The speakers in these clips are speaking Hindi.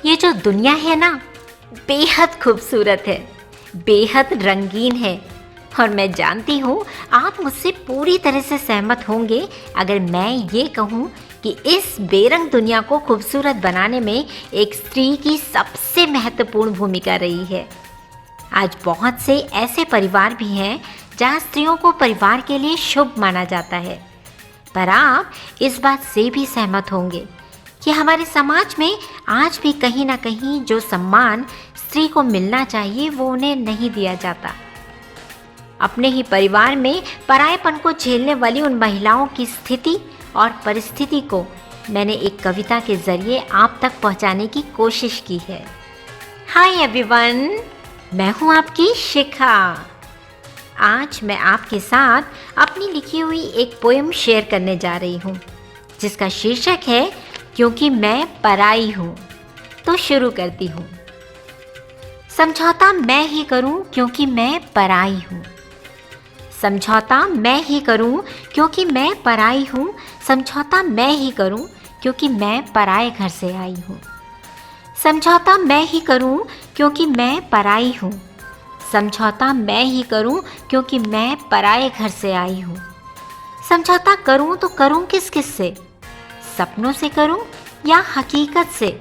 ये जो दुनिया है ना, बेहद खूबसूरत है, बेहद रंगीन है और मैं जानती हूँ आप मुझसे पूरी तरह से सहमत होंगे अगर मैं ये कहूँ कि इस बेरंग दुनिया को खूबसूरत बनाने में एक स्त्री की सबसे महत्वपूर्ण भूमिका रही है। आज बहुत से ऐसे परिवार भी हैं जहाँ स्त्रियों को परिवार के लिए शुभ माना जाता है, पर आप इस बात से भी सहमत होंगे कि हमारे समाज में आज भी कहीं ना कहीं जो सम्मान स्त्री को मिलना चाहिए वो उन्हें नहीं दिया जाता। अपने ही परिवार में परायेपन को झेलने वाली उन महिलाओं की स्थिति और परिस्थिति को मैंने एक कविता के जरिए आप तक पहुंचाने की कोशिश की है। हाय एवरीवन, मैं हूं आपकी शिखा। आज मैं आपके साथ अपनी लिखी हुई एक पोएम शेयर करने जा रही हूं जिसका शीर्षक है क्योंकि मैं पराई हूं। तो शुरू करती हूं। समझौता मैं ही करूं क्योंकि मैं पराई हूं। समझौता मैं ही करूं क्योंकि मैं पराई हूं। समझौता मैं ही करूं क्योंकि मैं पराए घर से आई हूं। समझौता मैं ही करूं क्योंकि मैं पराई हूं। समझौता मैं ही करूं क्योंकि मैं पराए घर से आई हूं। समझौता करूं तो करूं किस किस से? सपनों से करूं या हकीकत से?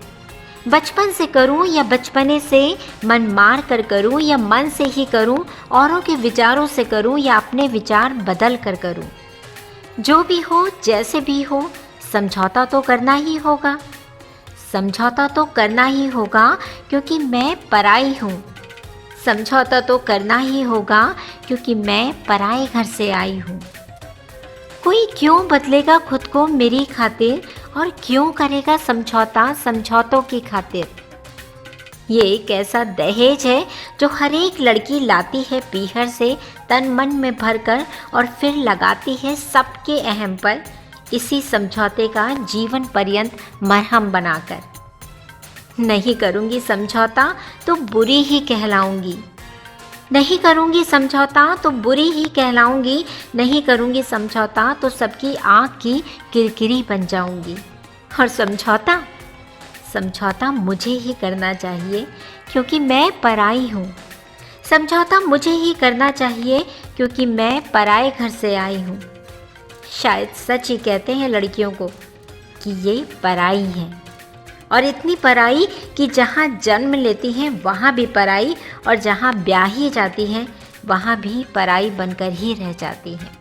बचपन से करूं या बचपने से? मन मार कर करूं या मन से ही करूं? औरों के विचारों से करूं या अपने विचार बदल कर करूं? जो भी हो, जैसे भी हो, समझौता तो करना ही होगा। समझौता तो करना ही होगा क्योंकि मैं पराई हूं। समझौता तो करना ही होगा क्योंकि मैं पराए घर से आई हूं। कोई क्यों बदलेगा खुद को मेरी खातिर और क्यों करेगा समझौता समझौतों की खातिर? ये एक ऐसा दहेज है जो हर एक लड़की लाती है पीहर से तन मन में भरकर और फिर लगाती है सबके अहम पर इसी समझौते का जीवन पर्यंत मरहम बनाकर। नहीं करूँगी समझौता तो बुरी ही कहलाऊंगी। नहीं करूँगी समझौता तो बुरी ही कहलाऊंगी। नहीं करूँगी समझौता तो सबकी आँख की किरकिरी बन जाऊंगी। और समझौता मुझे ही करना चाहिए क्योंकि मैं पराई हूँ। समझौता मुझे ही करना चाहिए क्योंकि मैं पराए घर से आई हूँ। शायद सच ही कहते हैं लड़कियों को कि ये पराई हैं, और इतनी पराई कि जहाँ जन्म लेती हैं वहाँ भी पराई और जहाँ ब्याही जाती हैं वहाँ भी पराई बनकर ही रह जाती हैं।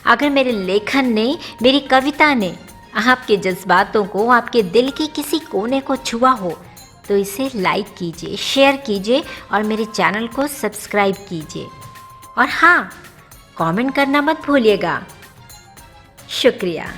अगर मेरे लेखन ने, मेरी कविता ने आपके जज्बातों को, आपके दिल के किसी कोने को छुआ हो तो इसे लाइक कीजिए, शेयर कीजिए और मेरे चैनल को सब्सक्राइब कीजिए। और हाँ, कमेंट करना मत भूलिएगा। शुक्रिया।